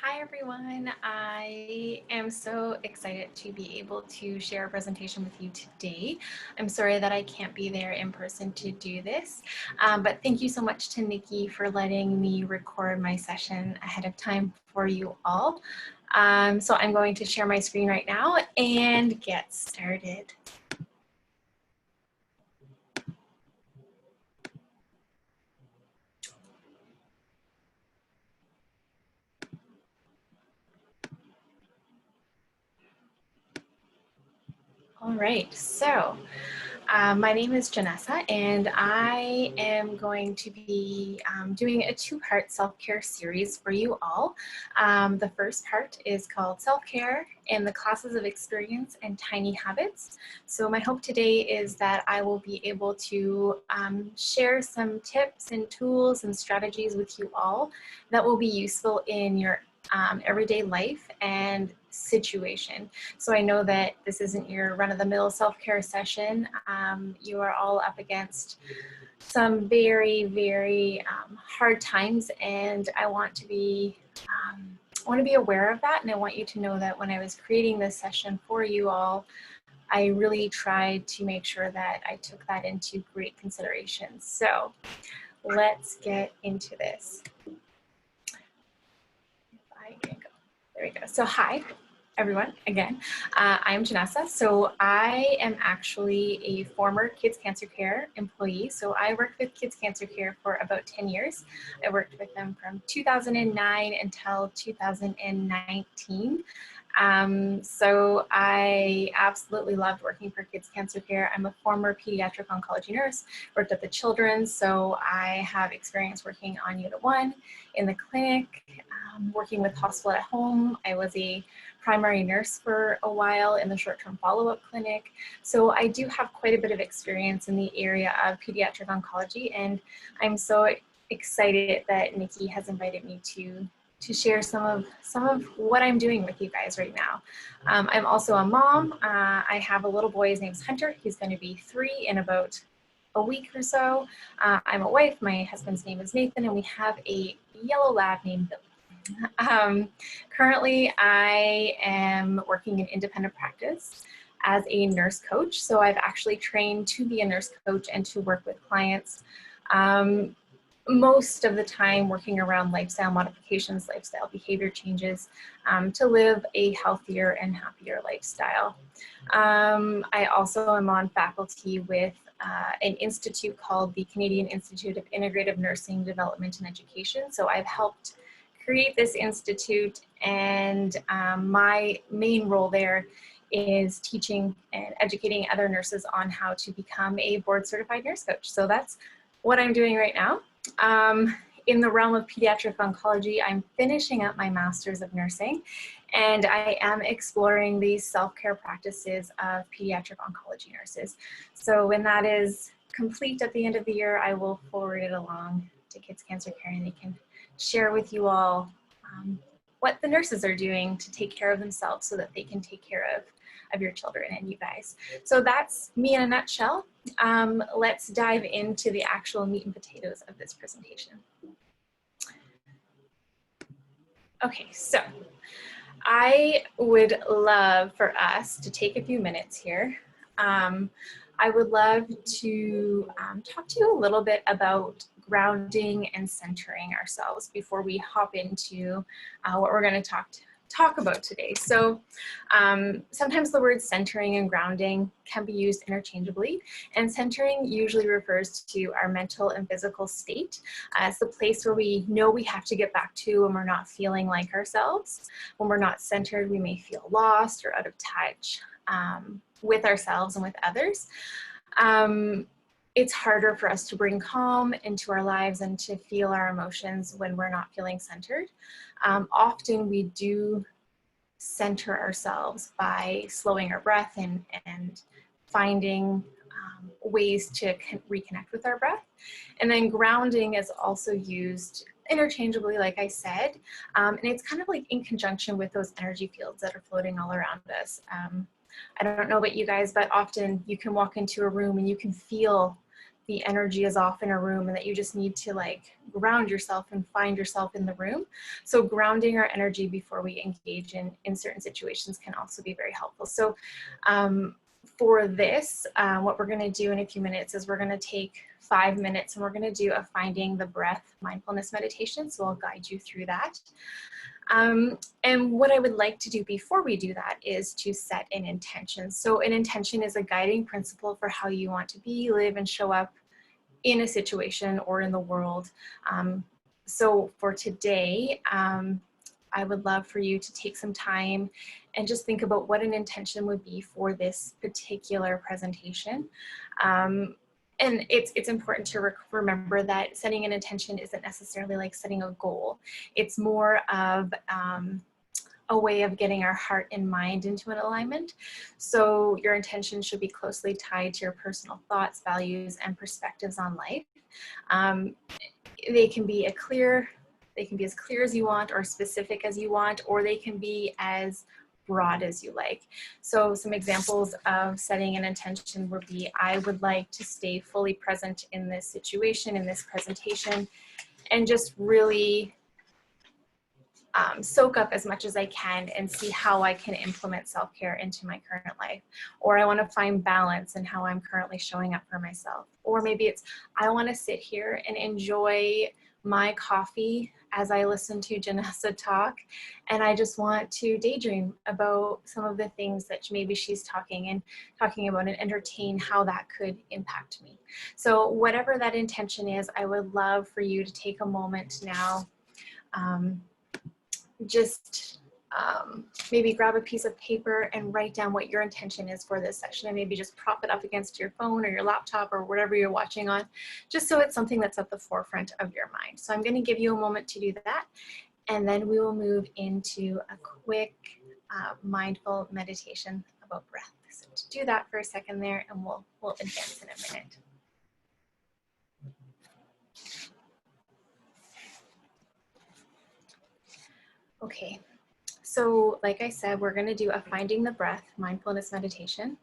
Hi everyone, I am so excited to be able to share a presentation with you today. I'm sorry that I can't be there in person to do this, but thank you so much to Nikki for letting me record my session ahead of time for you all. So I'm going to share my screen right now and get started. All right, so my name is Janessa, and I am going to be doing a two-part self-care series for you all. The first part is called Self-Care and the Classes of Experience and Tiny Habits. So my hope today is that I will be able to share some tips and tools and strategies with you all that will be useful in your everyday life and situation. So I know that this isn't your run-of-the-mill self-care session. You are all up against some very, very hard times, and I want to be aware of that, and I want you to know that when I was creating this session for you all, I really tried to make sure that I took that into great consideration. So let's get into this. There we go. So hi, everyone, again. I'm Janessa. So I am actually a former Kids Cancer Care employee. So I worked with Kids Cancer Care for about 10 years. I worked with them from 2009 until 2019. So I absolutely loved working for Kids Cancer Care. I'm a former pediatric oncology nurse, worked at the Children's, so I have experience working on Unit 1 in the clinic, working with hospital at home. I was a primary nurse for a while in the short-term follow-up clinic. So I do have quite a bit of experience in the area of pediatric oncology, and I'm so excited that Nikki has invited me to share some of what I'm doing with you guys right now. I'm also a mom. I have a little boy, his name's Hunter. He's going to be 3 in about a week or so. I'm a wife. My husband's name is Nathan, and we have a yellow lab named Billy. Currently, I am working in independent practice as a nurse coach. So I've actually trained to be a nurse coach and to work with clients. Most of the time working around lifestyle modifications, lifestyle behavior changes to live a healthier and happier lifestyle. I also am on faculty with an institute called the Canadian Institute of Integrative Nursing Development and Education. So I've helped create this institute, and my main role there is teaching and educating other nurses on how to become a board certified nurse coach. So that's what I'm doing right now. In the realm of pediatric oncology, I'm finishing up my master's of nursing, and I am exploring these self-care practices of pediatric oncology nurses. So when that is complete at the end of the year, I will forward it along to Kids Cancer Care, and they can share with you all what the nurses are doing to take care of themselves so that they can take care of your children and you guys. So that's me in a nutshell. Let's dive into the actual meat and potatoes of this presentation. Okay, so I would love for us to take a few minutes here. I would love to talk to you a little bit about grounding and centering ourselves before we hop into what we're going to talk about today. So sometimes the words centering and grounding can be used interchangeably, and centering usually refers to our mental and physical state. It's the place where we know we have to get back to when we're not feeling like ourselves. When we're not centered, we may feel lost or out of touch with ourselves and with others. It's harder for us to bring calm into our lives and to feel our emotions when we're not feeling centered. Often we do center ourselves by slowing our breath and finding ways to reconnect with our breath. And then grounding is also used interchangeably, like I said, and it's kind of like in conjunction with those energy fields that are floating all around us. I don't know about you guys, but often you can walk into a room and you can feel the energy is off in a room and that you just need to like ground yourself and find yourself in the room. So grounding our energy before we engage in certain situations can also be very helpful. So for this, what we're going to do in a few minutes is we're going to take 5 minutes and we're going to do a finding the breath mindfulness meditation. So I'll guide you through that. And what I would like to do before we do that is to set an intention. So an intention is a guiding principle for how you want to be, live, and show up in a situation or in the world. So for today, I would love for you to take some time and just think about what an intention would be for this particular presentation. And it's important to remember that setting an intention isn't necessarily like setting a goal. It's more of a way of getting our heart and mind into an alignment. So your intention should be closely tied to your personal thoughts, values, and perspectives on life. They can be as clear as you want or specific as you want, or they can be as broad as you like. So some examples of setting an intention would be, I would like to stay fully present in this situation, in this presentation, and just really soak up as much as I can and see how I can implement self-care into my current life. Or I want to find balance in how I'm currently showing up for myself. Or maybe it's, I want to sit here and enjoy my coffee as I listen to Janessa talk, and I just want to daydream about some of the things that maybe she's talking about and entertain how that could impact me. So whatever that intention is, I would love for you to take a moment now, maybe grab a piece of paper and write down what your intention is for this session, and maybe just prop it up against your phone or your laptop or whatever you're watching on, just so it's something that's at the forefront of your mind. So I'm going to give you a moment to do that, and then we will move into a quick mindful meditation about breath. So to do that for a second there, and we'll advance in a minute. Okay. So like I said, we're going to do a finding the breath mindfulness meditation.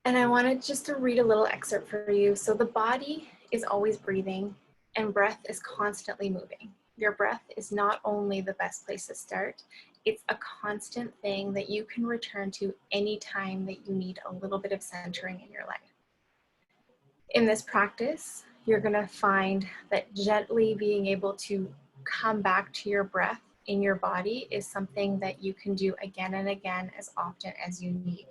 And I wanted just to read a little excerpt for you. So the body is always breathing and breath is constantly moving. Your breath is not only the best place to start, it's a constant thing that you can return to anytime that you need a little bit of centering in your life. In this practice, you're going to find that gently being able to come back to your breath in your body is something that you can do again and again as often as you need.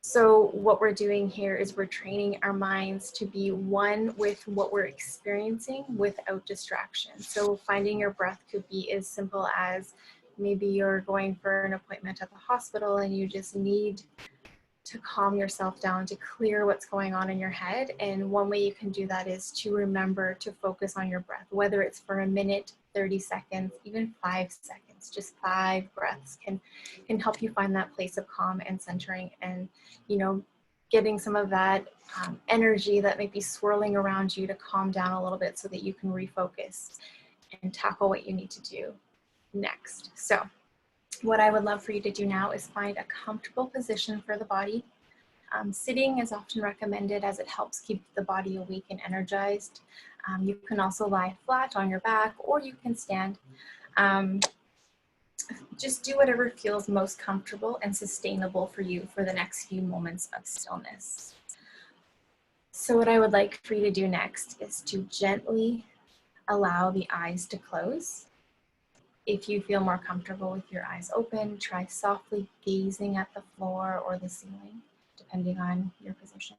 So what we're doing here is we're training our minds to be one with what we're experiencing without distraction. So finding your breath could be as simple as maybe you're going for an appointment at the hospital and you just need to calm yourself down, to clear what's going on in your head. And one way you can do that is to remember to focus on your breath, whether it's for a minute, 30 seconds, even 5 seconds. Just 5 breaths can help you find that place of calm and centering, and getting some of that energy that might be swirling around you to calm down a little bit so that you can refocus and tackle what you need to do next. So what I would love for you to do now is find a comfortable position for the body. Sitting is often recommended as it helps keep the body awake and energized. You can also lie flat on your back, or you can stand. Just do whatever feels most comfortable and sustainable for you for the next few moments of stillness. So what I would like for you to do next is to gently allow the eyes to close. If you feel more comfortable with your eyes open, try softly gazing at the floor or the ceiling, depending on your position.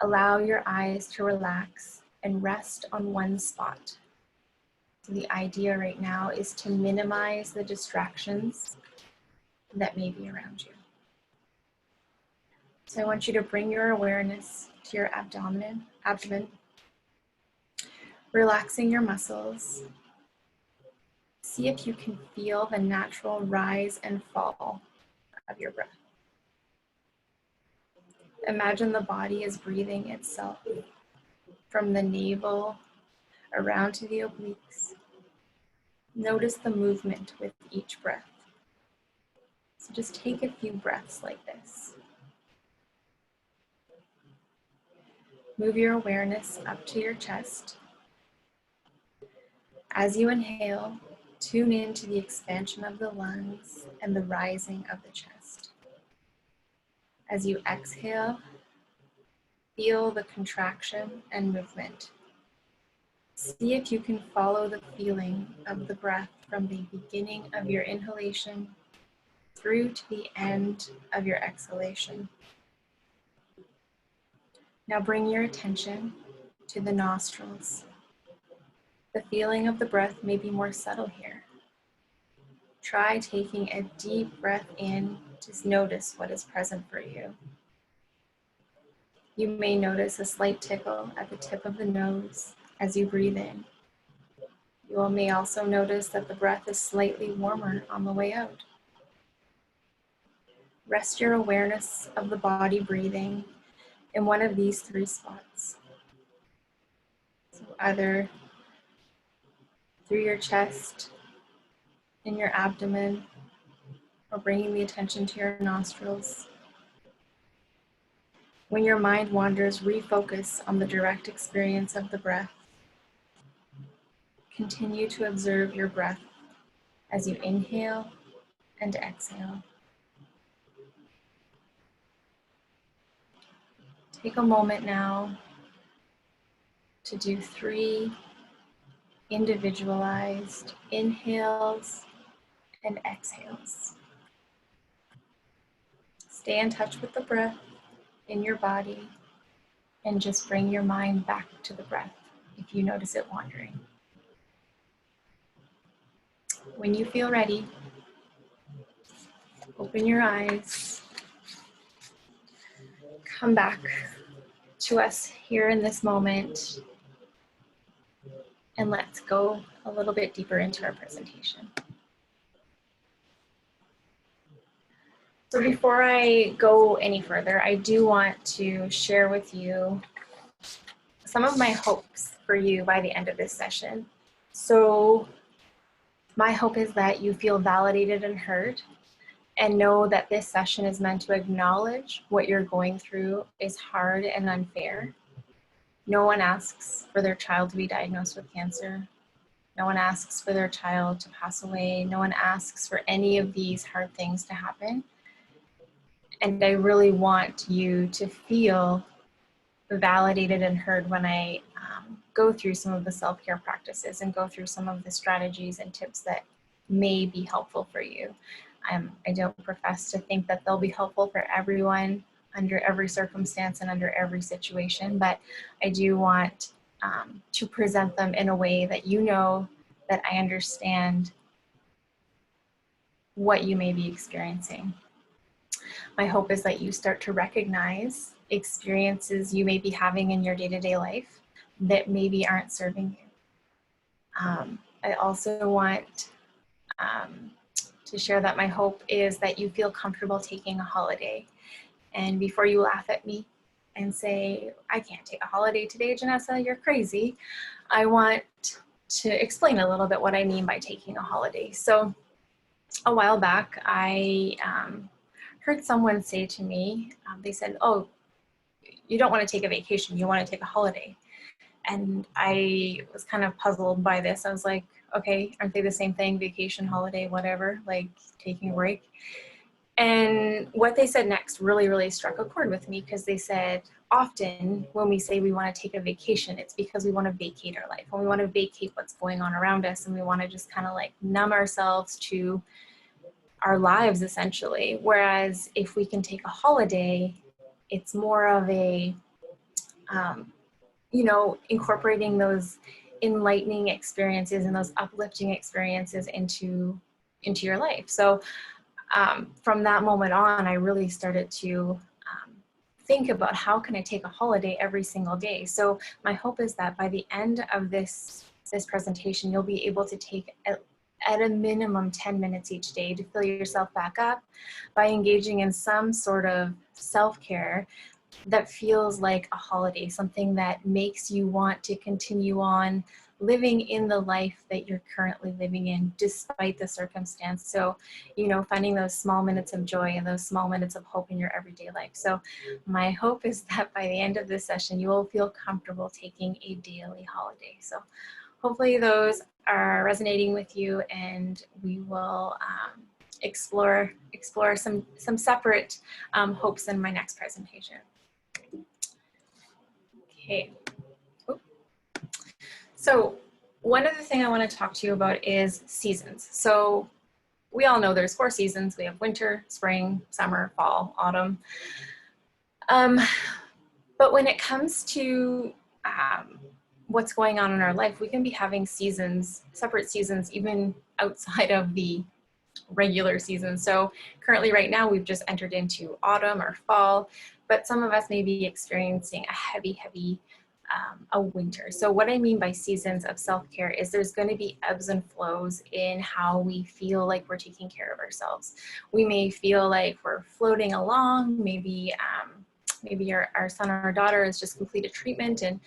Allow your eyes to relax and rest on one spot. So the idea right now is to minimize the distractions that may be around you. So I want you to bring your awareness to your abdomen, relaxing your muscles. See if you can feel the natural rise and fall of your breath. Imagine the body is breathing itself from the navel around to the obliques. Notice the movement with each breath. So just take a few breaths like this. Move your awareness up to your chest. As you inhale, tune into the expansion of the lungs and the rising of the chest. As you exhale, feel the contraction and movement. See if you can follow the feeling of the breath from the beginning of your inhalation through to the end of your exhalation. Now bring your attention to the nostrils. The feeling of the breath may be more subtle here. Try taking a deep breath in to notice what is present for you. You may notice a slight tickle at the tip of the nose as you breathe in. You may also notice that the breath is slightly warmer on the way out. Rest your awareness of the body breathing in one of these three spots. So either through your chest, in your abdomen, or bringing the attention to your nostrils. When your mind wanders, refocus on the direct experience of the breath. Continue to observe your breath as you inhale and exhale. Take a moment now to do 3 individualized inhales and exhales. Stay in touch with the breath in your body and just bring your mind back to the breath if you notice it wandering. When you feel ready, open your eyes, come back to us here in this moment, and let's go a little bit deeper into our presentation. So before I go any further, I do want to share with you some of my hopes for you by the end of this session. So my hope is that you feel validated and heard, and know that this session is meant to acknowledge what you're going through is hard and unfair. No one asks for their child to be diagnosed with cancer. No one asks for their child to pass away. No one asks for any of these hard things to happen. And I really want you to feel validated and heard when I go through some of the self-care practices and go through some of the strategies and tips that may be helpful for you. I don't profess to think that they'll be helpful for everyone under every circumstance and under every situation, but I do want to present them in a way that you know that I understand what you may be experiencing. My hope is that you start to recognize experiences you may be having in your day-to-day life that maybe aren't serving you. I also want to share that my hope is that you feel comfortable taking a holiday. And before you laugh at me and say, I can't take a holiday today, Janessa, you're crazy, I want to explain a little bit what I mean by taking a holiday. So a while back, I heard someone say to me, they said, oh, you don't want to take a vacation, you want to take a holiday. And I was kind of puzzled by this. I was like, okay, aren't they the same thing? Vacation, holiday, whatever, like taking a break. And what they said next really, really struck a chord with me, because they said, often when we say we want to take a vacation, it's because we want to vacate our life, and we want to vacate what's going on around us, and we want to just kind of like numb ourselves to our lives essentially. Whereas if we can take a holiday, it's more of a, you know, incorporating those enlightening experiences and those uplifting experiences into your life. So from that moment on, I really started to think about how can I take a holiday every single day. So my hope is that by the end of this presentation, you'll be able to take at a minimum 10 minutes each day to fill yourself back up by engaging in some sort of self-care that feels like a holiday, something that makes you want to continue on living in the life that you're currently living in despite the circumstance. So, you know, finding those small minutes of joy and those small minutes of hope in your everyday life. So my hope is that by the end of this session, you will feel comfortable taking a daily holiday. So hopefully those are resonating with you, and we will explore some separate hopes in my next presentation. Okay. So one other thing I want to talk to you about is seasons. So we all know there's 4 seasons. We have winter, spring, summer, fall, autumn. But when it comes to what's going on in our life, we can be having seasons, separate seasons, even outside of the regular season. So currently right now we've just entered into autumn or fall, but some of us may be experiencing a heavy a winter. So what I mean by seasons of self-care is there's going to be ebbs and flows in how we feel like we're taking care of ourselves. We may feel like we're floating along, maybe our son or daughter has just completed treatment and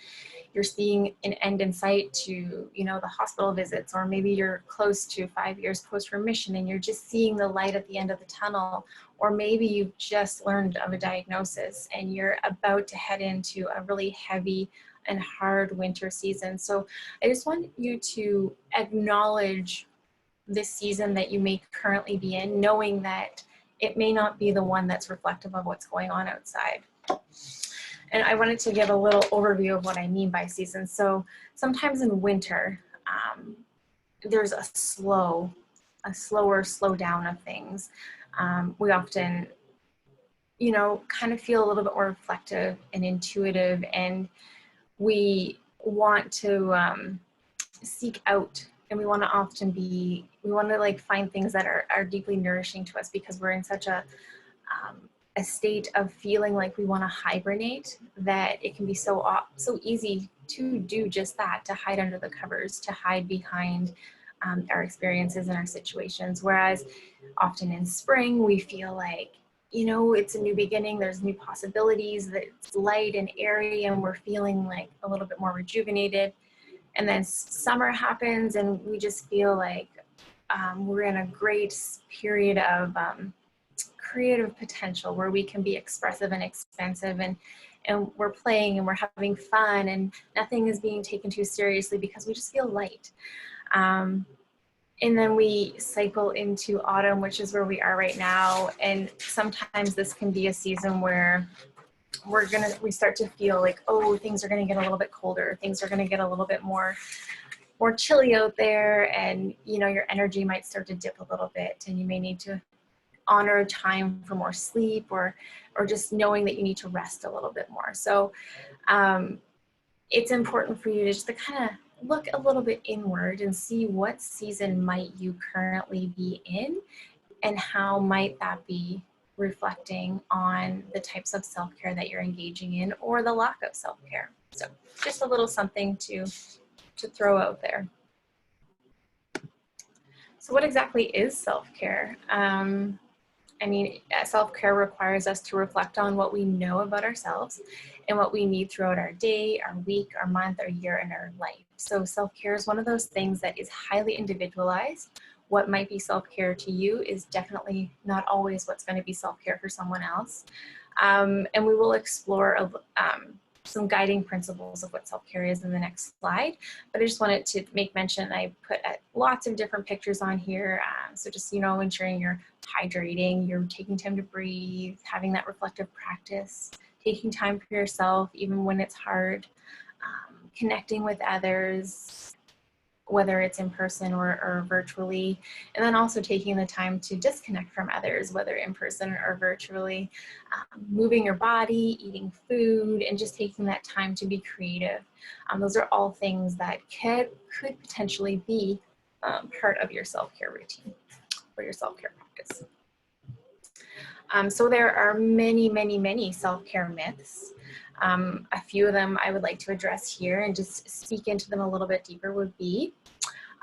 you're seeing an end in sight to, you know, the hospital visits, or maybe you're close to 5 years post-remission and you're just seeing the light at the end of the tunnel, or maybe you've just learned of a diagnosis and you're about to head into a really heavy and hard winter season. So I just want you to acknowledge this season that you may currently be in, knowing that it may not be the one that's reflective of what's going on outside. And I wanted to give a little overview of what I mean by seasons. So sometimes in winter, there's a slower slowdown of things. We often, you know, kind of feel a little bit more reflective and intuitive, and we want to seek out, and we want to like find things that are deeply nourishing to us, because we're in such a state of feeling like we want to hibernate, that it can be so easy to do just that, to hide under the covers, to hide behind our experiences and our situations. Whereas often in spring, we feel like, you know, it's a new beginning, there's new possibilities, that it's light and airy, and we're feeling like a little bit more rejuvenated. And then summer happens and we just feel like we're in a great period of creative potential, where we can be expressive and expansive, and we're playing and we're having fun, and nothing is being taken too seriously because we just feel light. And then we cycle into autumn, which is where we are right now. And sometimes this can be a season where we start to feel like, oh, things are going to get a little bit colder. Things are going to get a little bit more chilly out there. And, you know, your energy might start to dip a little bit, and you may need to honor time for more sleep, or just knowing that you need to rest a little bit more. So it's important for you to just to kind of look a little bit inward and see what season might you currently be in, and how might that be reflecting on the types of self-care that you're engaging in, or the lack of self-care. So just a little something to throw out there. So what exactly is self-care? I mean, self-care requires us to reflect on what we know about ourselves and what we need throughout our day, our week, our month, our year, and our life. So self-care is one of those things that is highly individualized. What might be self-care to you is definitely not always what's going to be self-care for someone else. And we will explore some guiding principles of what self-care is in the next slide. But I just wanted to make mention, I put lots of different pictures on here. So just, you know, ensuring you're hydrating, you're taking time to breathe, having that reflective practice, taking time for yourself, even when it's hard, connecting with others, whether it's in person or virtually, and then also taking the time to disconnect from others, whether in person or virtually, moving your body, eating food, and just taking that time to be creative. Those are all things that could potentially be part of your self-care routine or your self-care practice. So there are many, many, many self-care myths. A few of them I would like to address here and just speak into them a little bit deeper would be,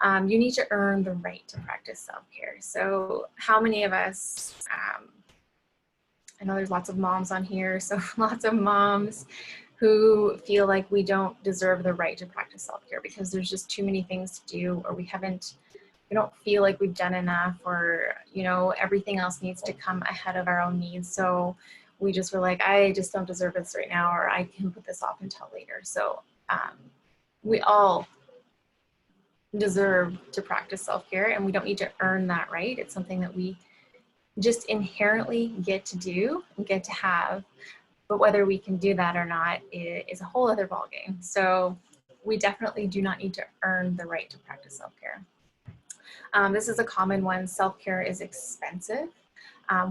you need to earn the right to practice self-care. So how many of us, I know there's lots of moms on here, so lots of moms who feel like we don't deserve the right to practice self-care because there's just too many things to do, or we don't feel like we've done enough, or, you know, everything else needs to come ahead of our own needs. So we just were like, I just don't deserve this right now, or I can put this off until later. So we all deserve to practice self-care, and we don't need to earn that right. It's something that we just inherently get to do and get to have. But whether we can do that or not is a whole other ballgame. So we definitely do not need to earn the right to practice self-care. This is a common one. Self-care is expensive.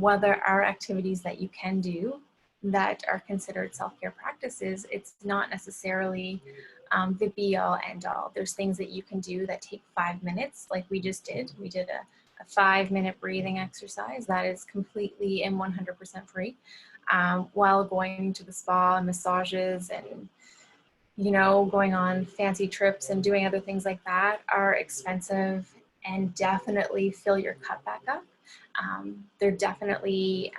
While there are activities that you can do that are considered self-care practices, it's not necessarily the be-all, end-all. There's things that you can do that take 5 minutes, like we just did. We did a 5-minute breathing exercise that is completely and 100% free. While going to the spa and massages and, you know, going on fancy trips and doing other things like that are expensive and definitely fill your cup back up. There definitely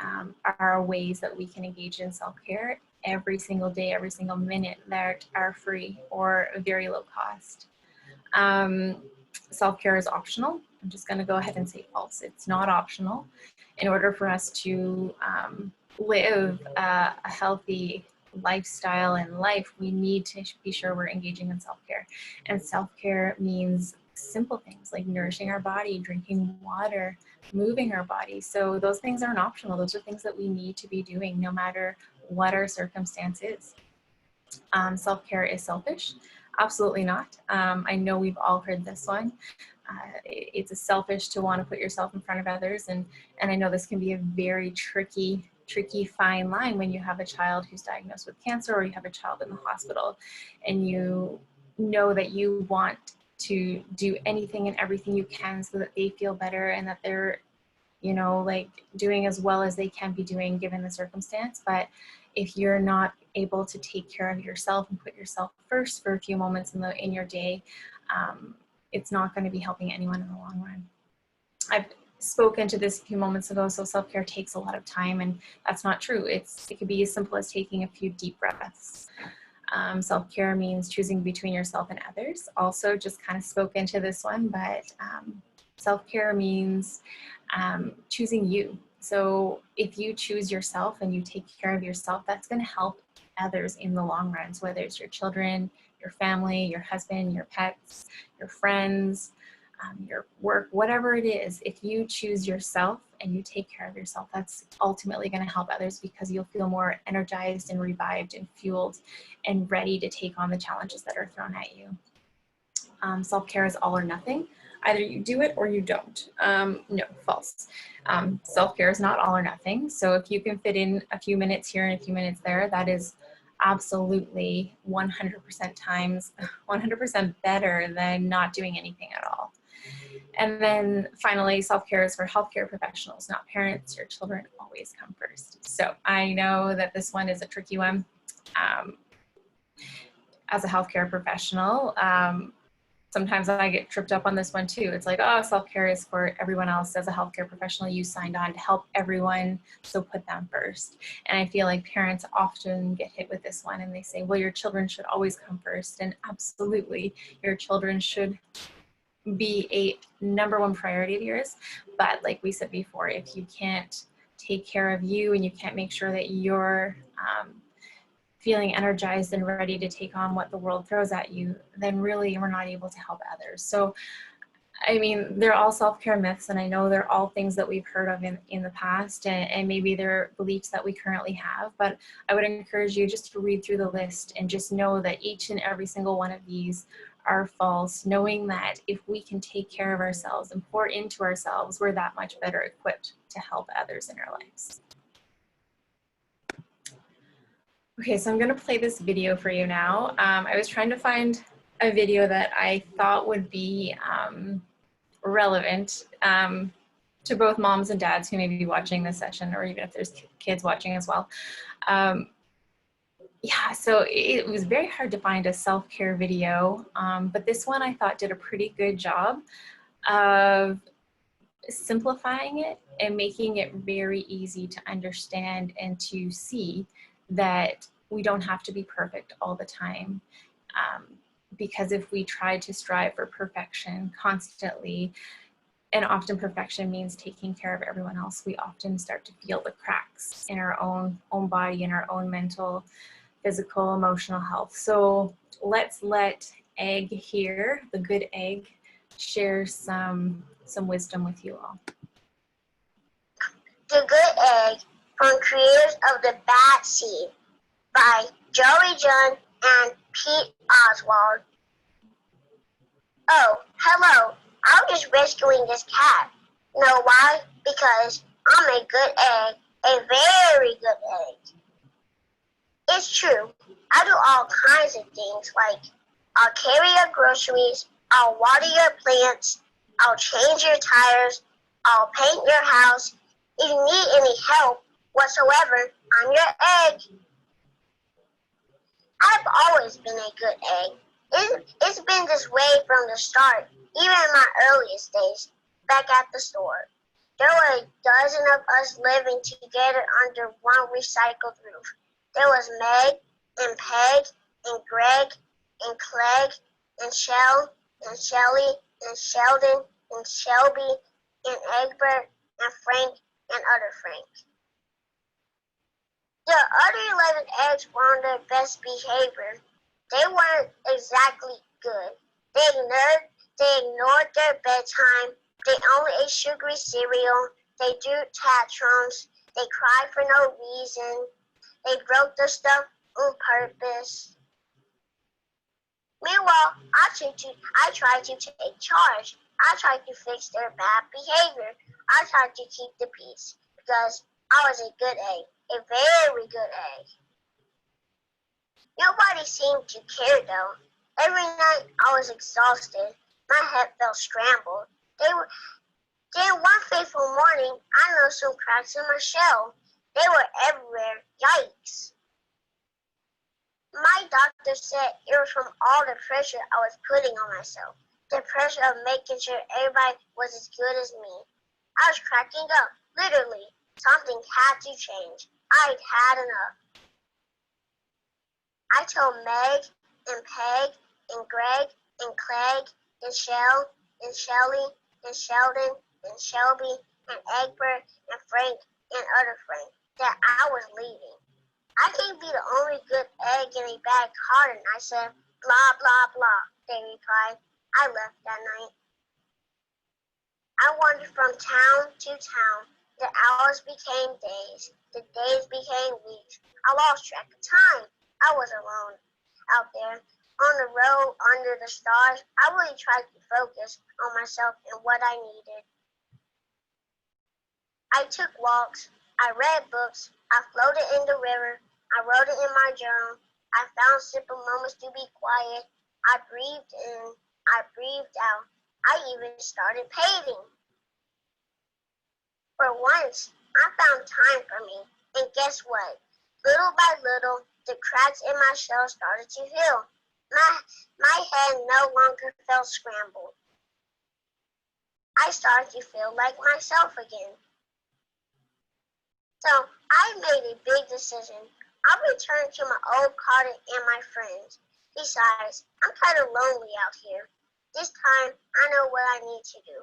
are ways that we can engage in self-care every single day, every single minute that are free or very low cost. Self-care is optional. I'm just going to go ahead and say false. It's not optional. In order for us to live a healthy lifestyle in life, we need to be sure we're engaging in self-care. And self-care means simple things like nourishing our body, drinking water, moving our body. So those things aren't optional. Those are things that we need to be doing no matter what our circumstance is. Self-care is selfish. Absolutely not. I know we've all heard this one. It's selfish to want to put yourself in front of others. And I know this can be a very tricky fine line when you have a child who's diagnosed with cancer, or you have a child in the hospital, and you know that you want to do anything and everything you can so that they feel better and that they're, you know, like doing as well as they can be doing given the circumstance. But if you're not able to take care of yourself and put yourself first for a few moments in your day, it's not going to be helping anyone in the long run. I've spoken to this a few moments ago. So self-care takes a lot of time, and that's not true. It could be as simple as taking a few deep breaths. Self-care means choosing between yourself and others. Also, just kind of spoke into this one, but self-care means choosing you. So if you choose yourself and you take care of yourself, that's going to help others in the long run. So whether it's your children, your family, your husband, your pets, your friends, your work, whatever it is, if you choose yourself and you take care of yourself, that's ultimately going to help others because you'll feel more energized and revived and fueled and ready to take on the challenges that are thrown at you. Self-care is all or nothing. Either you do it or you don't. No, false. Self-care is not all or nothing. So if you can fit in a few minutes here and a few minutes there, that is absolutely 100% better than not doing anything at all. And then finally, self-care is for healthcare professionals, not parents. Your children always come first. So I know that this one is a tricky one. As a healthcare professional, sometimes I get tripped up on this one too. It's like, oh, self-care is for everyone else. As a healthcare professional, you signed on to help everyone, so put them first. And I feel like parents often get hit with this one and they say, well, your children should always come first. And absolutely, your children should be a #1 priority of yours. But like we said before, if you can't take care of you and you can't make sure that you're feeling energized and ready to take on what the world throws at you, then really we're not able to help others. So, I mean, they're all self-care myths, and I know they're all things that we've heard of in the past, and maybe they're beliefs that we currently have, but I would encourage you just to read through the list and just know that each and every single one of these are false, knowing that if we can take care of ourselves and pour into ourselves, we're that much better equipped to help others in our lives. Okay, so I'm going to play this video for you now. I was trying to find a video that I thought would be relevant to both moms and dads who may be watching this session, or even if there's kids watching as well. Yeah, so it was very hard to find a self-care video, but this one I thought did a pretty good job of simplifying it and making it very easy to understand and to see that we don't have to be perfect all the time. Because if we try to strive for perfection constantly, and often perfection means taking care of everyone else, we often start to feel the cracks in our own body, in our own mental, physical, emotional health. So let's let Egg here, the good Egg, share some wisdom with you all. The Good Egg, from creators of The Bad Seed, by Joey John and Pete Oswald. Oh, hello. I'm just rescuing this cat. Know why? Because I'm a good egg, a very good egg. It's true. I do all kinds of things, like I'll carry your groceries, I'll water your plants, I'll change your tires, I'll paint your house. If you need any help whatsoever, I'm your egg. I've always been a good egg. It's been this way from the start, even in my earliest days, back at the store. There were a dozen of us living together under one recycled roof. There was Meg and Peg and Greg and Clegg and Shell and Shelly and Sheldon and Shelby and Egbert and Frank and other Frank. The other 11 eggs were on their best behavior. They weren't exactly good. They ignored their bedtime. They only ate sugary cereal. They drew tantrums. They cried for no reason. They broke the stuff on purpose. Meanwhile, I tried to take charge. I tried to fix their bad behavior. I tried to keep the peace because I was a good egg, a very good egg. Nobody seemed to care though. Every night I was exhausted. My head felt scrambled. Then one fateful morning, I noticed some cracks in my shell. They were everywhere. Yikes. My doctor said it was from all the pressure I was putting on myself. The pressure of making sure everybody was as good as me. I was cracking up, literally. Something had to change. I'd had enough. I told Meg and Peg and Greg and Clegg and Shell and Shelly and Sheldon and Shelby and Egbert and Frank and other Frank that I was leaving. I can't be the only good egg in a bad carton, I said. Blah, blah, blah, they replied. I left that night. I wandered from town to town. The hours became days. The days became weeks. I lost track of time. I was alone out there on the road under the stars. I really tried to focus on myself and what I needed. I took walks. I read books. I floated in the river. I wrote it in my journal. I found simple moments to be quiet. I breathed in. I breathed out. I even started painting. For once, I found time for me. And guess what? Little by little, the cracks in my shell started to heal. My head no longer felt scrambled. I started to feel like myself again. So I made a big decision. I'll return to my old cottage and my friends. Besides, I'm kind of lonely out here. This time, I know what I need to do.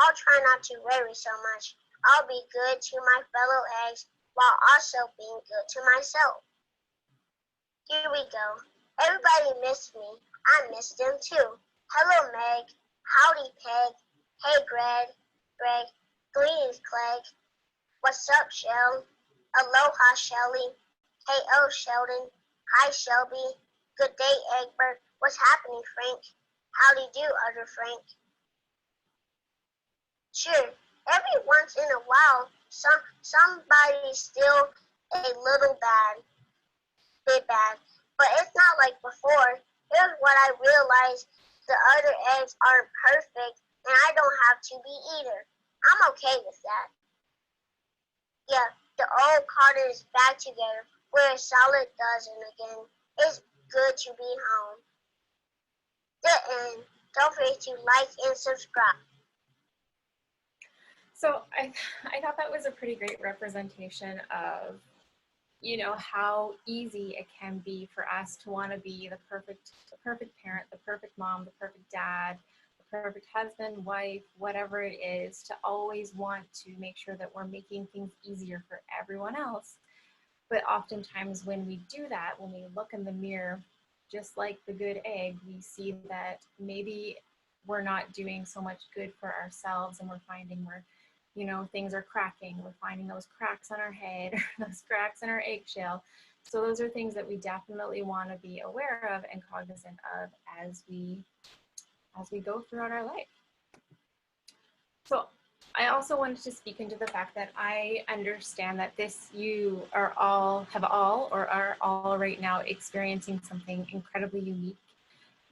I'll try not to worry so much. I'll be good to my fellow eggs while also being good to myself. Here we go. Everybody missed me. I missed them too. Hello, Meg. Howdy, Peg. Hey, Greg. Greetings, Clegg. What's up, Shell? Aloha, Shelly. Hey, oh, Sheldon. Hi, Shelby. Good day, Egbert. What's happening, Frank? Howdy do, other Frank. Sure, every once in a while, somebody's still a little bit bad, but it's not like before. Here's what I realized: the other eggs aren't perfect, and I don't have to be either. I'm okay with that. Yeah, the old carton is back together. We're a solid dozen again. It's good to be home. The end. Don't forget to like and subscribe. So I thought that was a pretty great representation of you know, how easy it can be for us to want to be the perfect parent, the perfect mom, the perfect dad, the perfect husband, wife, whatever it is, to always want to make sure that we're making things easier for everyone else. But oftentimes when we do that, when we look in the mirror, just like the good egg, we see that maybe we're not doing so much good for ourselves, and we're finding we're, you know, things are cracking. We're finding those cracks on our head, or those cracks in our eggshell. So those are things that we definitely want to be aware of and cognizant of as we go throughout our life. So I also wanted to speak into the fact that I understand that you are all right now experiencing something incredibly unique,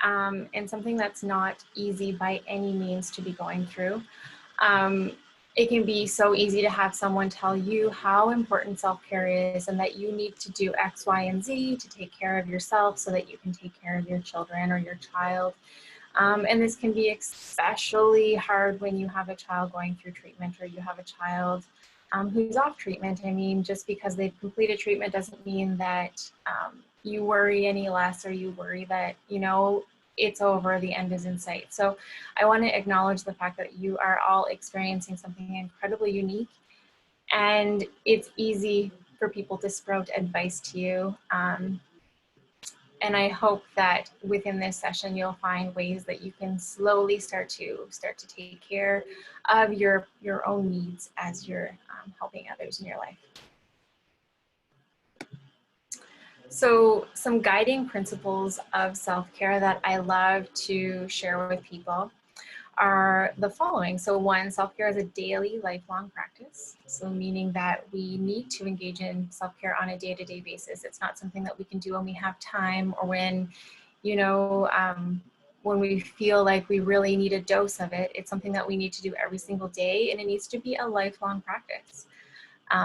and something that's not easy by any means to be going through. It can be so easy to have someone tell you how important self-care is and that you need to do X, Y, and Z to take care of yourself so that you can take care of your children or your child. And this can be especially hard when you have a child going through treatment, or you have a child who's off treatment. I mean, just because they've completed treatment doesn't mean that you worry any less, or you worry that, you know, it's over, the end is in sight. So I want to acknowledge the fact that you are all experiencing something incredibly unique, and it's easy for people to sprout advice to you. And I hope that within this session, you'll find ways that you can slowly start to take care of your own needs as you're helping others in your life. So some guiding principles of self-care that I love to share with people are the following. So one, self-care is a daily, lifelong practice. So meaning that we need to engage in self-care on a day-to-day basis. It's not something that we can do when we have time, or when, you know, when we feel like we really need a dose of it. It's something that we need to do every single day, and it needs to be a lifelong practice.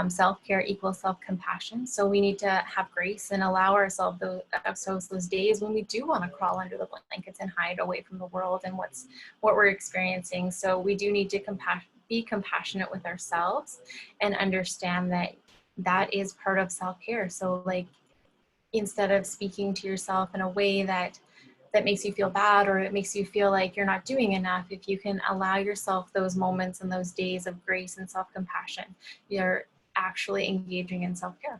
Self-care equals self-compassion. So we need to have grace and allow ourselves those days when we do want to crawl under the blankets and hide away from the world and what we're experiencing. So we do need to be compassionate with ourselves and understand that that is part of self-care. So like, instead of speaking to yourself in a way that makes you feel bad, or it makes you feel like you're not doing enough, if you can allow yourself those moments and those days of grace and self-compassion, you're actually engaging in self-care.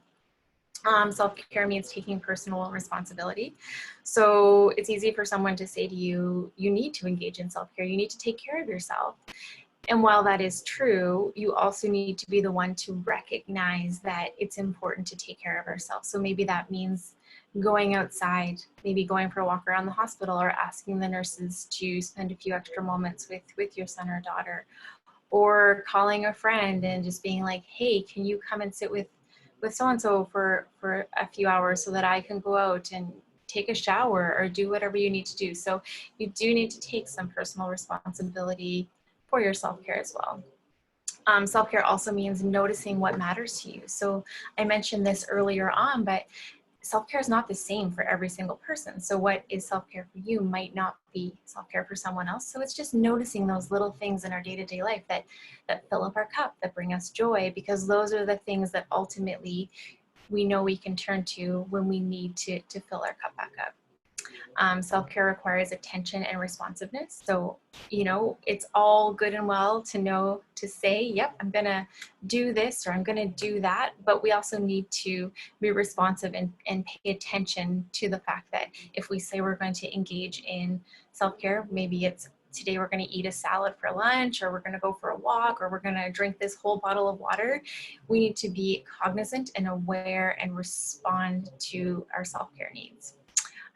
Self-care means taking personal responsibility. So it's easy for someone to say to you, you need to engage in self-care, you need to take care of yourself. And while that is true, you also need to be the one to recognize that it's important to take care of ourselves. So maybe that means going outside, maybe going for a walk around the hospital, or asking the nurses to spend a few extra moments with your son or daughter, or calling a friend and just being like, hey, can you come and sit with so-and-so for a few hours so that I can go out and take a shower or do whatever you need to do. So you do need to take some personal responsibility for your self-care as well. Self-care also means noticing what matters to you. So I mentioned this earlier on, but self-care is not the same for every single person. So what is self-care for you might not be self-care for someone else. So it's just noticing those little things in our day-to-day life that fill up our cup, that bring us joy, because those are the things that ultimately we know we can turn to when we need to fill our cup back up. Self-care requires attention and responsiveness. So, you know, it's all good and well to know to say, yep, I'm gonna do this or I'm gonna do that, but we also need to be responsive and pay attention to the fact that if we say we're going to engage in self-care, maybe it's today we're gonna eat a salad for lunch, or we're gonna go for a walk, or we're gonna drink this whole bottle of water. We need to be cognizant and aware and respond to our self-care needs.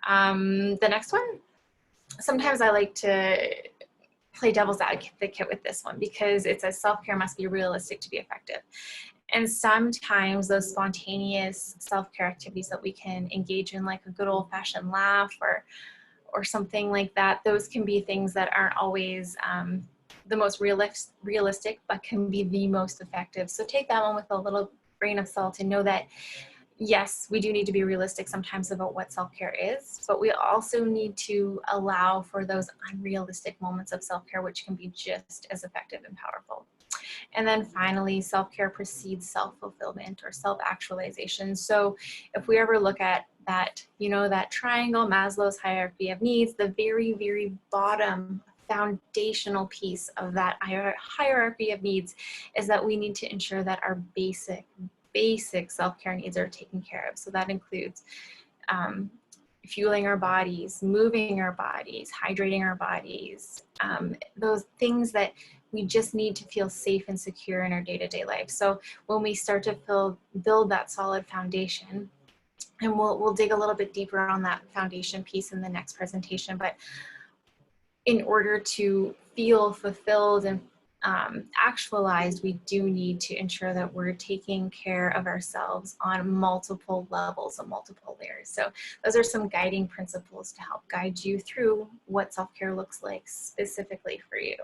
The next one, sometimes I like to play devil's advocate with this one, because it says self-care must be realistic to be effective. And sometimes those spontaneous self-care activities that we can engage in, like a good old-fashioned laugh or something like that, those can be things that aren't always the most realistic, but can be the most effective. So take that one with a little grain of salt and know that yes, we do need to be realistic sometimes about what self-care is, but we also need to allow for those unrealistic moments of self-care, which can be just as effective and powerful. And then finally, self-care precedes self-fulfillment or self-actualization. So if we ever look at that, you know, that triangle, Maslow's hierarchy of needs, the very, very bottom foundational piece of that hierarchy of needs is that we need to ensure that our basic self-care needs are taken care of. So that includes fueling our bodies, moving our bodies, hydrating our bodies, those things that we just need to feel safe and secure in our day-to-day life. So when we start to build that solid foundation, and we'll dig a little bit deeper on that foundation piece in the next presentation, but in order to feel fulfilled and actualized, we do need to ensure that we're taking care of ourselves on multiple levels and multiple layers. So those are some guiding principles to help guide you through what self-care looks like specifically for you.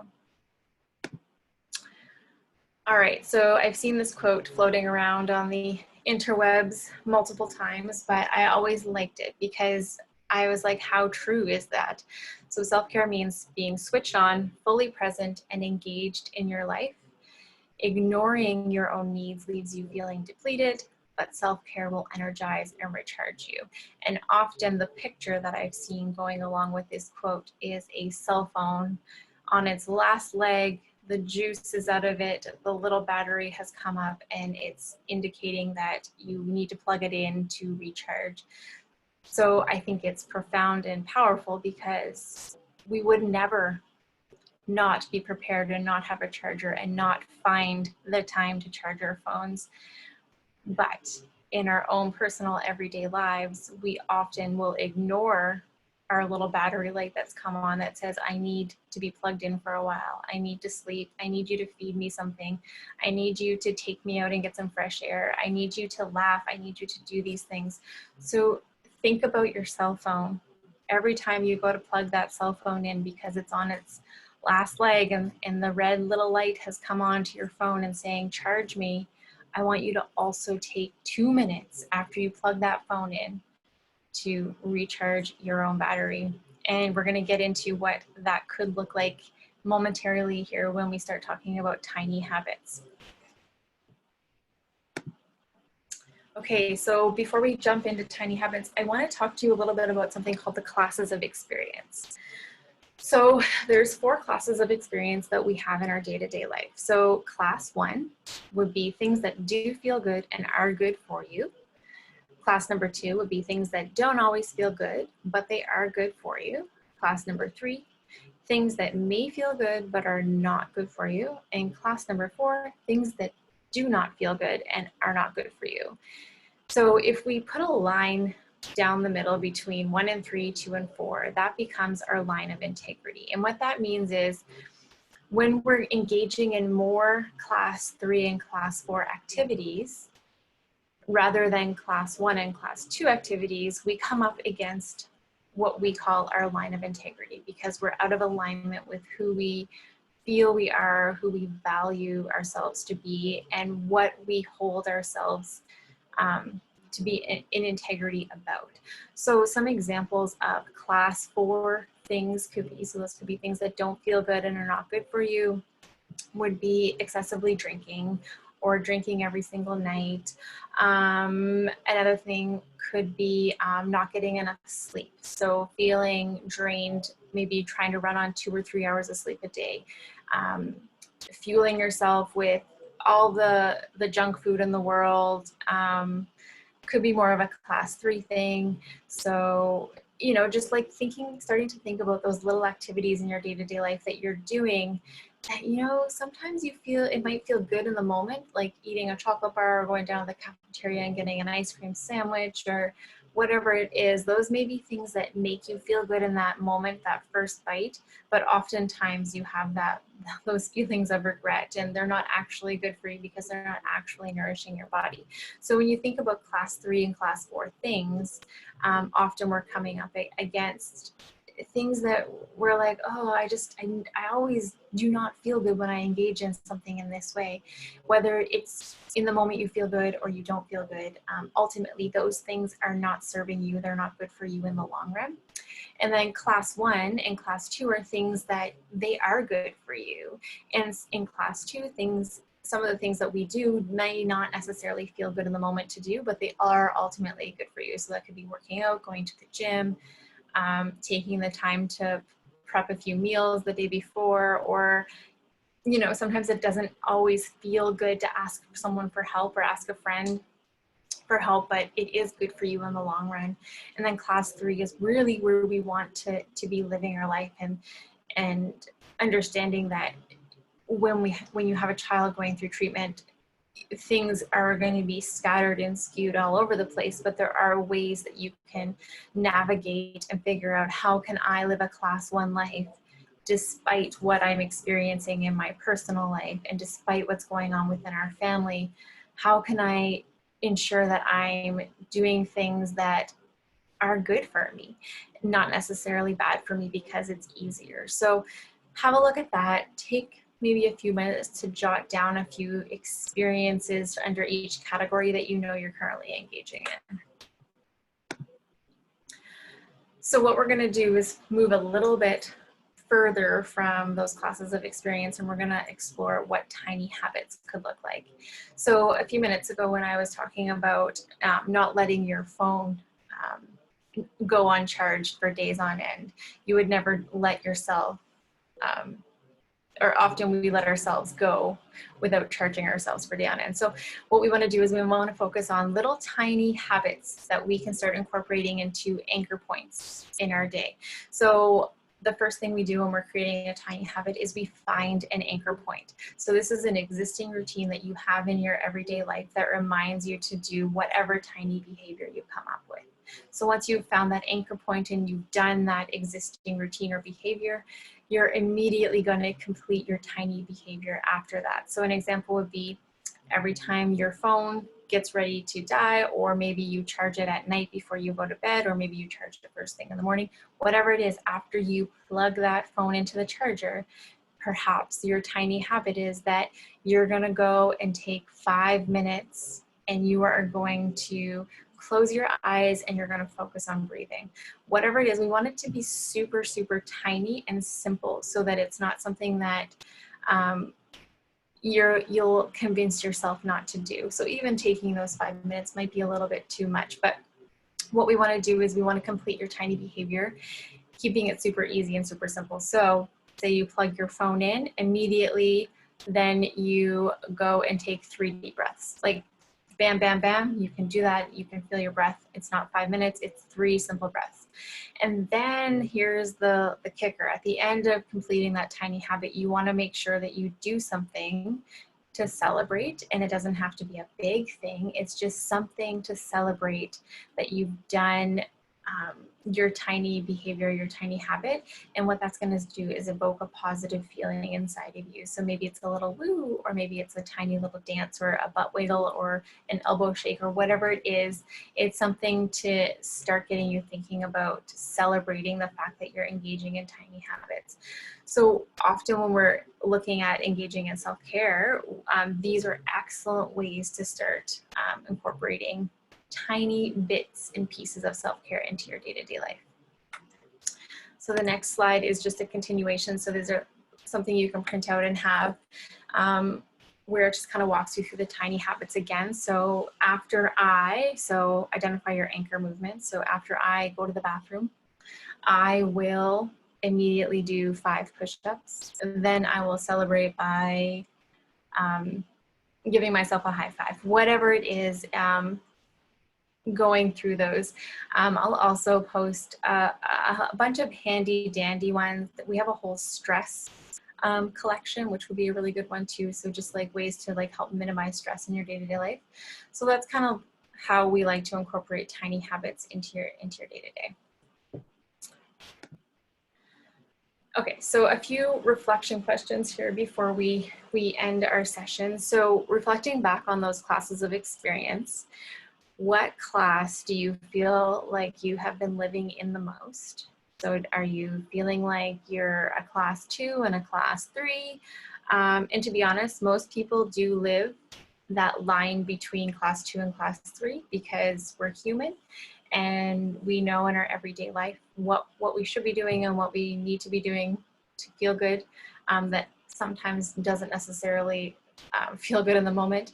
All right, so I've seen this quote floating around on the interwebs multiple times, but I always liked it because I was like, how true is that? So self-care means being switched on, fully present, and engaged in your life. Ignoring your own needs leaves you feeling depleted, but self-care will energize and recharge you. And often the picture that I've seen going along with this quote is a cell phone on its last leg. The juice is out of it, the little battery has come up, and it's indicating that you need to plug it in to recharge. So I think it's profound and powerful because we would never not be prepared and not have a charger and not find the time to charge our phones. But in our own personal everyday lives, we often will ignore our little battery light that's come on that says, I need to be plugged in for a while. I need to sleep. I need you to feed me something. I need you to take me out and get some fresh air. I need you to laugh. I need you to do these things. So think about your cell phone. Every time you go to plug that cell phone in because it's on its last leg and the red little light has come on to your phone and saying, charge me, I want you to also take 2 minutes after you plug that phone in to recharge your own battery. And we're going to get into what that could look like momentarily here when we start talking about tiny habits. Okay, so before we jump into tiny habits, I want to talk to you a little bit about something called the classes of experience. So there's 4 classes of experience that we have in our day-to-day life. So class 1 would be things that do feel good and are good for you. Class number 2 would be things that don't always feel good, but they are good for you. Class number 3, things that may feel good, but are not good for you. And class number 4, things that do not feel good and are not good for you. So if we put a line down the middle between 1 and 3, 2 and 4, that becomes our line of integrity. And what that means is when we're engaging in more class 3 and class 4 activities, rather than class 1 and class 2 activities, we come up against what we call our line of integrity because we're out of alignment with who we feel we are, who we value ourselves to be, and what we hold ourselves to be in integrity about. So some examples of class 4 things could be, so those could be things that don't feel good and are not good for you, would be excessively drinking or drinking every single night. Another thing could be not getting enough sleep. So feeling drained, maybe trying to run on 2 or 3 hours of sleep a day. Fueling yourself with all the junk food in the world. Could be more of a class 3 thing. So, you know, just like starting to think about those little activities in your day-to-day life that you're doing that, you know, sometimes it might feel good in the moment, like eating a chocolate bar or going down to the cafeteria and getting an ice cream sandwich or whatever it is. Those may be things that make you feel good in that moment, that first bite, but oftentimes you have those feelings of regret and they're not actually good for you because they're not actually nourishing your body. So when you think about class 3 and class 4 things, often we're coming up against things that we're like, oh, I always do not feel good when I engage in something in this way. Whether it's in the moment you feel good or you don't feel good, ultimately those things are not serving you. They're not good for you in the long run. And then class 1 and class 2 are things that they are good for you. And in class 2, some of the things that we do may not necessarily feel good in the moment to do, but they are ultimately good for you. So that could be working out, going to the gym, taking the time to prep a few meals the day before, or, you know, sometimes it doesn't always feel good to ask someone for help or ask a friend for help, but it is good for you in the long run. And then class 3 is really where we want to be living our life, and understanding that when you have a child going through treatment, things are going to be scattered and skewed all over the place, but there are ways that you can navigate and figure out, how can I live a class 1 life despite what I'm experiencing in my personal life, and despite what's going on within our family? How can I ensure that I'm doing things that are good for me, not necessarily bad for me because it's easier? So have a look at that. Take maybe a few minutes to jot down a few experiences under each category that you know you're currently engaging in. So what we're going to do is move a little bit further from those classes of experience, and we're going to explore what tiny habits could look like. So a few minutes ago, when I was talking about not letting your phone go uncharged for days on end, you would never let yourself or often we let ourselves go without charging ourselves for day on end. So what we want to do is we want to focus on little tiny habits that we can start incorporating into anchor points in our day. So the first thing we do when we're creating a tiny habit is we find an anchor point. So this is an existing routine that you have in your everyday life that reminds you to do whatever tiny behavior you come up with. So once you've found that anchor point and you've done that existing routine or behavior, you're immediately going to complete your tiny behavior after that. So an example would be every time your phone gets ready to die, or maybe you charge it at night before you go to bed, or maybe you charge it first thing in the morning, whatever it is, after you plug that phone into the charger, perhaps your tiny habit is that you're going to go and take 5 minutes and you are going to close your eyes and you're going to focus on breathing. Whatever it is, we want it to be super, super tiny and simple, so that it's not something that you'll convince yourself not to do. So even taking those 5 minutes might be a little bit too much, but what we want to do is we want to complete your tiny behavior, keeping it super easy and super simple. So say you plug your phone in, immediately then you go and take 3 deep breaths. Like bam, bam, bam, you can do that. You can feel your breath. It's not 5 minutes, it's 3 simple breaths. And then here's the kicker. At the end of completing that tiny habit, you want to make sure that you do something to celebrate, and it doesn't have to be a big thing. It's just something to celebrate that you've done your tiny behavior, your tiny habit. And what that's going to do is evoke a positive feeling inside of you. So maybe it's a little woo, or maybe it's a tiny little dance, or a butt wiggle, or an elbow shake, or whatever it is. It's something to start getting you thinking about celebrating the fact that you're engaging in tiny habits. So often when we're looking at engaging in self-care, these are excellent ways to start incorporating tiny bits and pieces of self-care into your day-to-day life. So the next slide is just a continuation. So these are something you can print out and have, where it just kind of walks you through the tiny habits again. So so identify your anchor movement. So after I go to the bathroom, I will immediately do 5 push-ups. Then I will celebrate by giving myself a high five, whatever it is. Going through those. I'll also post a bunch of handy dandy ones. We have a whole stress collection, which would be a really good one too. So just like ways to like help minimize stress in your day-to-day life. So that's kind of how we like to incorporate tiny habits into your day-to-day. Okay, so a few reflection questions here before we end our session. So reflecting back on those classes of experience, what class do you feel like you have been living in the most? So are you feeling like you're a class 2 and a class 3? And to be honest, most people do live that line between class 2 and class 3 because we're human and we know in our everyday life what we should be doing and what we need to be doing to feel good, that sometimes doesn't necessarily feel good in the moment,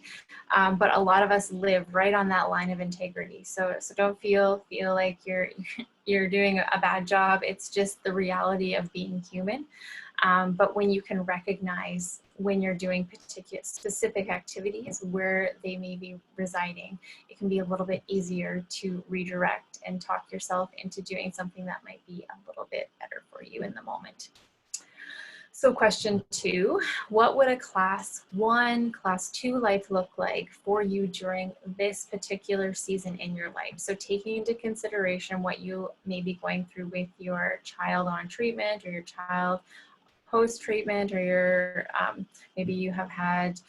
but a lot of us live right on that line of integrity. So don't feel like you're doing a bad job. It's just the reality of being human. But when you can recognize when you're doing specific activities where they may be residing, it can be a little bit easier to redirect and talk yourself into doing something that might be a little bit better for you in the moment. So question 2, what would a class 1, class 2 life look like for you during this particular season in your life? So taking into consideration what you may be going through with your child on treatment or your child post-treatment, or your maybe you have had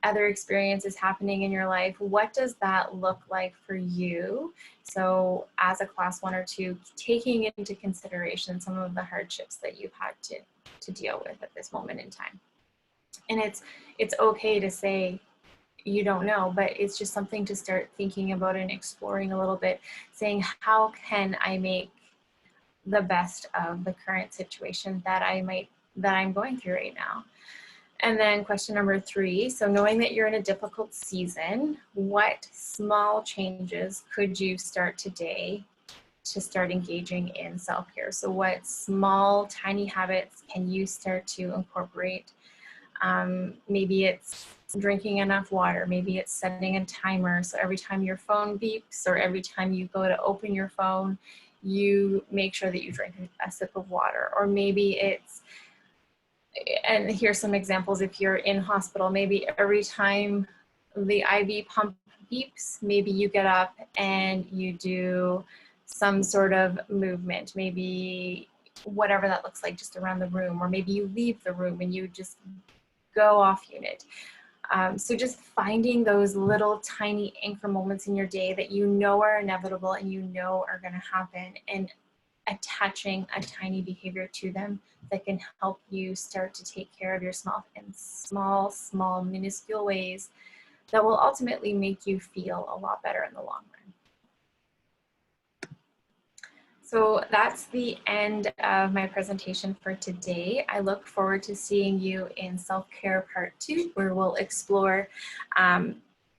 other experiences happening in your life. What does that look like for you? So as a class 1 or 2, taking into consideration some of the hardships that you've had to deal with at this moment in time. And it's okay to say you don't know, but it's just something to start thinking about and exploring a little bit, saying, how can I make the best of the current situation that I'm going through right now? And then question number 3, so knowing that you're in a difficult season, what small changes could you start today to start engaging in self-care? So what small, tiny habits can you start to incorporate? Maybe it's drinking enough water. Maybe it's setting a timer. So every time your phone beeps or every time you go to open your phone, you make sure that you drink a sip of water. Or maybe it's, and here's some examples, if you're in hospital, maybe every time the IV pump beeps, maybe you get up and you do some sort of movement, maybe whatever that looks like, just around the room, or maybe you leave the room and you just go off unit. So just finding those little tiny anchor moments in your day that you know are inevitable and you know are going to happen, and attaching a tiny behavior to them that can help you start to take care of yourself in small, minuscule ways that will ultimately make you feel a lot better in the long run. So that's the end of my presentation for today. I look forward to seeing you in Self-Care Part 2, where we'll explore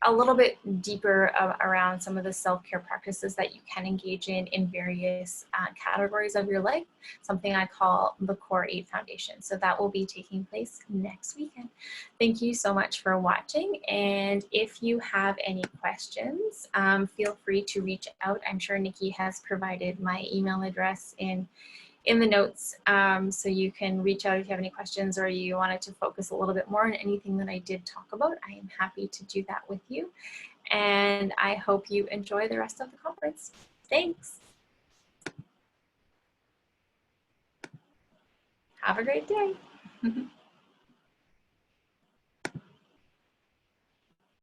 a little bit deeper around some of the self-care practices that you can engage in various categories of your life, something I call the Core 8 Foundation. So that will be taking place next weekend. Thank you so much for watching. And if you have any questions, feel free to reach out. I'm sure Nikki has provided my email address in the notes, so you can reach out if you have any questions or you wanted to focus a little bit more on anything that I did talk about. I am happy to do that with you, and I hope you enjoy the rest of the conference. Thanks. Have a great day.